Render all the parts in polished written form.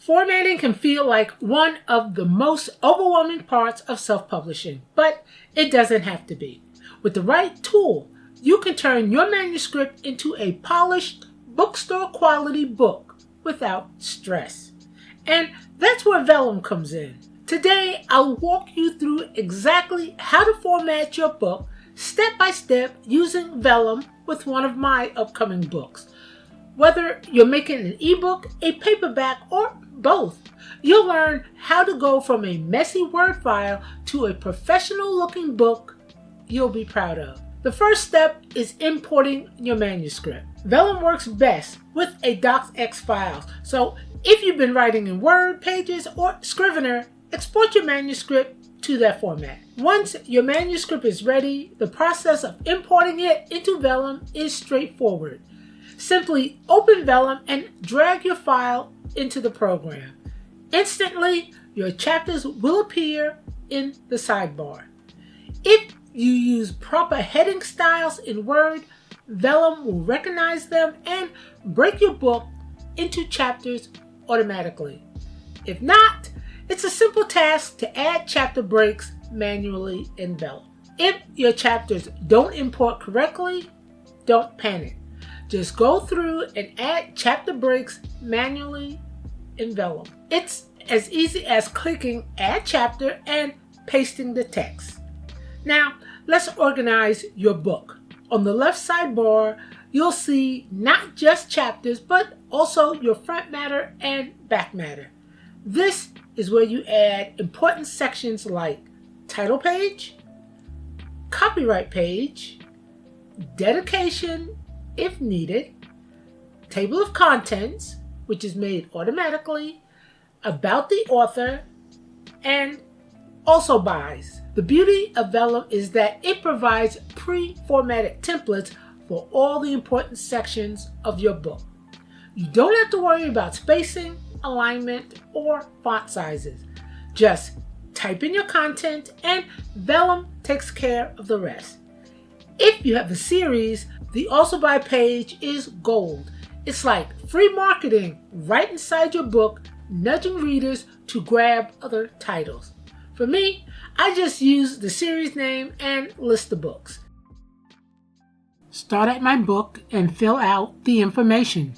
Formatting can feel like one of the most overwhelming parts of self-publishing, but it doesn't have to be. With the right tool, you can turn your manuscript into a polished, bookstore-quality book without stress. And that's where Vellum comes in. Today, I'll walk you through exactly how to format your book step by step using Vellum with one of my upcoming books. Whether you're making an ebook, a paperback, or both, you'll learn how to go from a messy Word file to a professional-looking book you'll be proud of. The first step is importing your manuscript. Vellum works best with a docx file, so if you've been writing in Word, Pages, or Scrivener, export your manuscript to that format. Once your manuscript is ready, the process of importing it into Vellum is straightforward. Simply open Vellum and drag your file into the program. Instantly, your chapters will appear in the sidebar. If you use proper heading styles in Word, Vellum will recognize them and break your book into chapters automatically. If not, it's a simple task to add chapter breaks manually in Vellum. If your chapters don't import correctly, don't panic. Just go through and add chapter breaks manually in Vellum. It's as easy as clicking Add Chapter and pasting the text. Now, let's organize your book. On the left sidebar, you'll see not just chapters, but also your front matter and back matter. This is where you add important sections like title page, copyright page, dedication, if needed, table of contents, which is made automatically, about the author, and also buys. The beauty of Vellum is that it provides pre-formatted templates for all the important sections of your book. You don't have to worry about spacing, alignment, or font sizes. Just type in your content and Vellum takes care of the rest. If you have a series, the Also Buy page is gold. It's like free marketing right inside your book, nudging readers to grab other titles. For me, I just use the series name and list the books. Start at my book and fill out the information.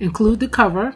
Include the cover,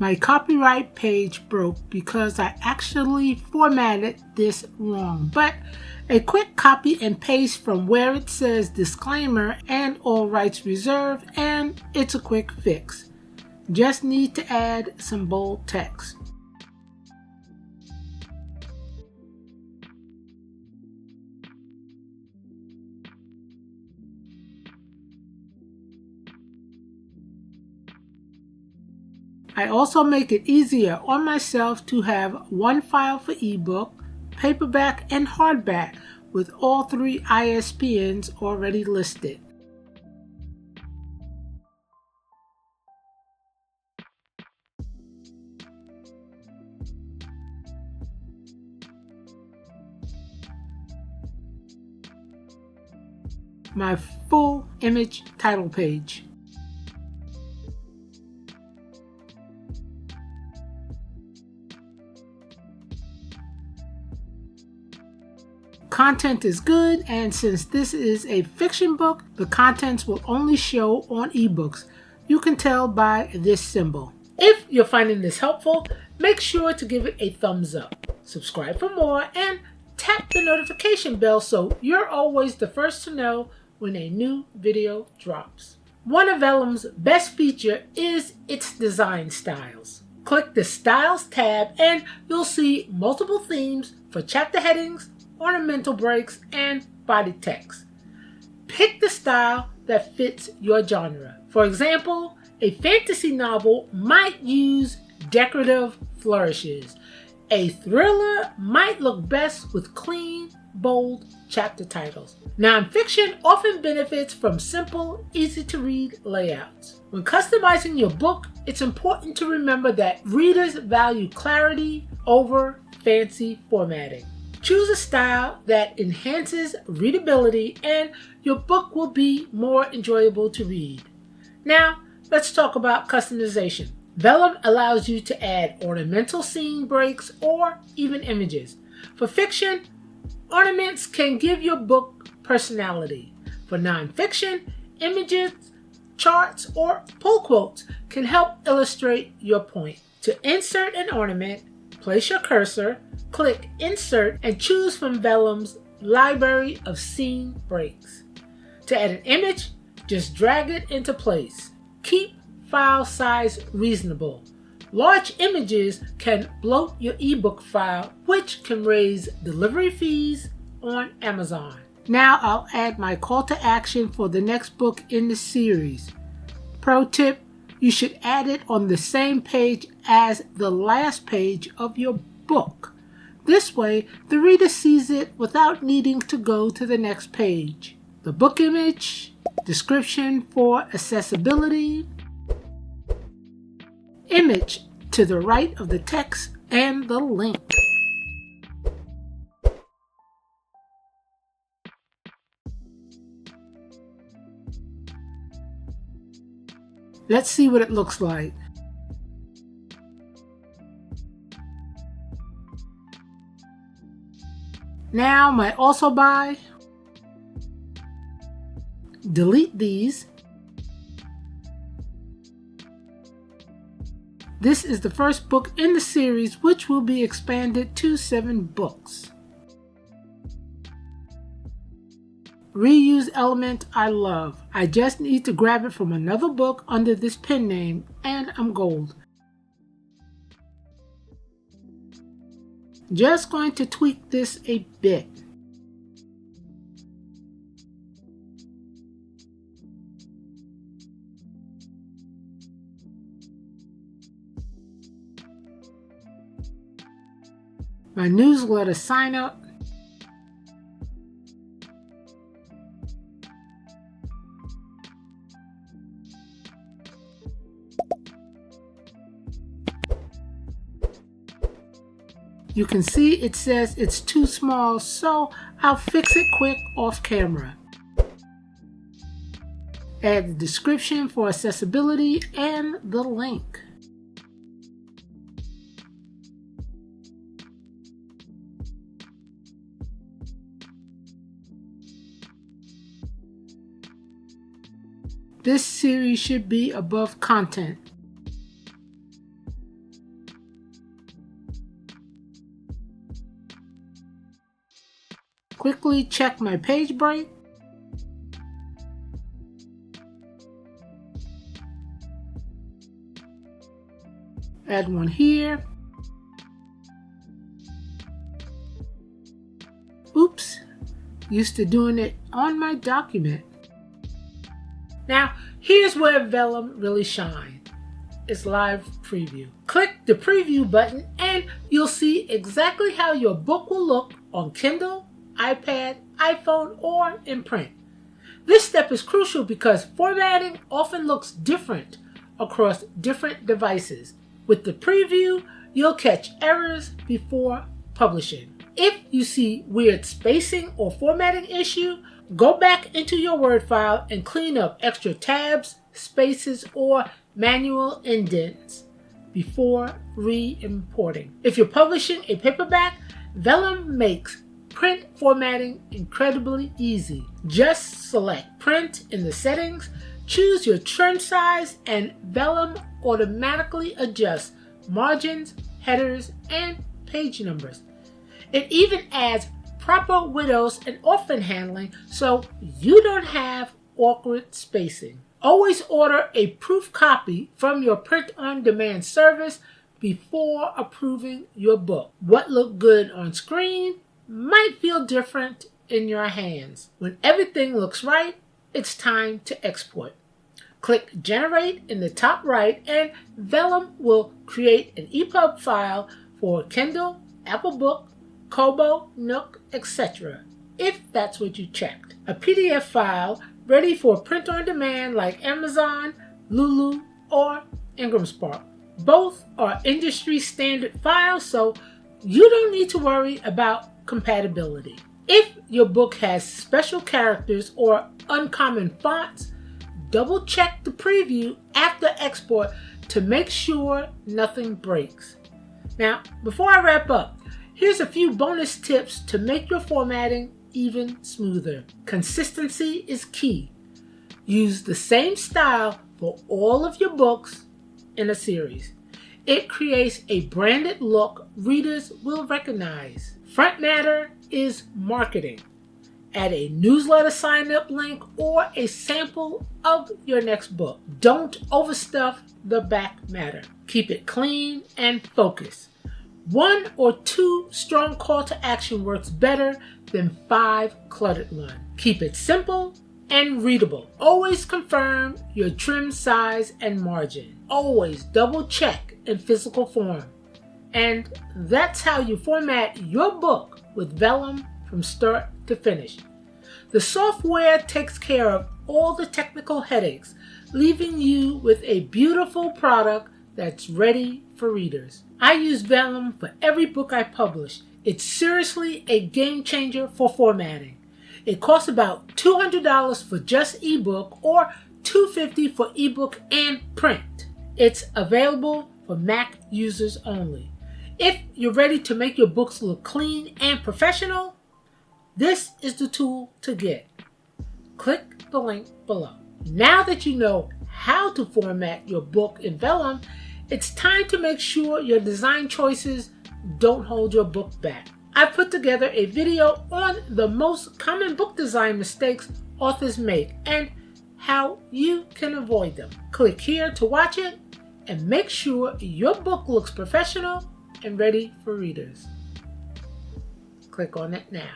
My copyright page broke because I actually formatted this wrong, but a quick copy and paste from where it says disclaimer and all rights reserved, and it's a quick fix. Just need to add some bold text. I also make it easier on myself to have one file for ebook, paperback, and hardback with all three ISBNs already listed. My full image title page. content is good, and since this is a fiction book, the contents will only show on ebooks. You can tell by this symbol. If you're finding this helpful, make sure to give it a thumbs up, subscribe for more, and tap the notification bell so you're always the first to know when a new video drops. One of Vellum's best features is its design styles. Click the Styles tab and you'll see multiple themes for chapter headings, ornamental breaks, and body text. Pick the style that fits your genre. For example, a fantasy novel might use decorative flourishes. A thriller might look best with clean, bold chapter titles. Nonfiction often benefits from simple, easy-to-read layouts. When customizing your book, it's important to remember that readers value clarity over fancy formatting. Choose a style that enhances readability and your book will be more enjoyable to read. Now, let's talk about customization. Vellum allows you to add ornamental scene breaks or even images. For fiction, ornaments can give your book personality. For nonfiction, images, charts, or pull quotes can help illustrate your point. To insert an ornament, place your cursor, click Insert, and choose from Vellum's library of scene breaks. To add an image, just drag it into place. Keep file size reasonable. Large images can bloat your ebook file, which can raise delivery fees on Amazon. Now I'll add my call to action for the next book in the series. Pro tip, you should add it on the same page as the last page of your book. This way, the reader sees it without needing to go to the next page. The book image, description for accessibility, image to the right of the text, and the link. Let's see what it looks like. Now my also by. Delete these. This is the first book in the series, which will be expanded to 7 books. Reuse element I love. I just need to grab it from another book under this pen name, and I'm gold. Just going to tweak this a bit. My newsletter sign up. You can see it says it's too small, so I'll fix it quick off camera. Add the description for accessibility and the link. This series should be above content. Quickly check my page break. Add one here. Oops, used to doing it on my document. Now, here's where Vellum really shines. It's live preview. Click the preview button and you'll see exactly how your book will look on Kindle, iPad, iPhone, or in print. This step is crucial because formatting often looks different across different devices. With the preview, you'll catch errors before publishing. If you see weird spacing or formatting issue, go back into your Word file and clean up extra tabs, spaces, or manual indents before re-importing. If you're publishing a paperback, Vellum makes print formatting incredibly easy. Just select Print in the settings, choose your trim size, and Vellum automatically adjusts margins, headers, and page numbers. It even adds proper widows and orphan handling so you don't have awkward spacing. Always order a proof copy from your print-on-demand service before approving your book. What looked good on screen might feel different in your hands. When everything looks right, it's time to export. Click Generate in the top right and Vellum will create an EPUB file for Kindle, Apple Book, Kobo, Nook, etc. if that's what you checked. A PDF file ready for print on demand like Amazon, Lulu, or Ingram Spark. Both are industry standard files, so you don't need to worry about compatibility. If your book has special characters or uncommon fonts, double check the preview after export to make sure nothing breaks. Now, before I wrap up, here's a few bonus tips to make your formatting even smoother. Consistency is key. Use the same style for all of your books in a series. It creates a branded look readers will recognize. Front matter is marketing. Add a newsletter sign-up link or a sample of your next book. Don't overstuff the back matter. Keep it clean and focused. 1 or 2 strong call to action works better than 5 cluttered ones. Keep it simple and readable. Always confirm your trim size and margin. Always double check in physical form. And that's how you format your book with Vellum from start to finish. The software takes care of all the technical headaches, leaving you with a beautiful product that's ready for readers. I use Vellum for every book I publish. It's seriously a game changer for formatting. It costs about $200 for just ebook or $250 for ebook and print. It's available for Mac users only. If you're ready to make your books look clean and professional, this is the tool to get. Click the link below. Now that you know how to format your book in Vellum, it's time to make sure your design choices don't hold your book back. I put together a video on the most common book design mistakes authors make and how you can avoid them. Click here to watch it and make sure your book looks professional and ready for readers. Click on it now.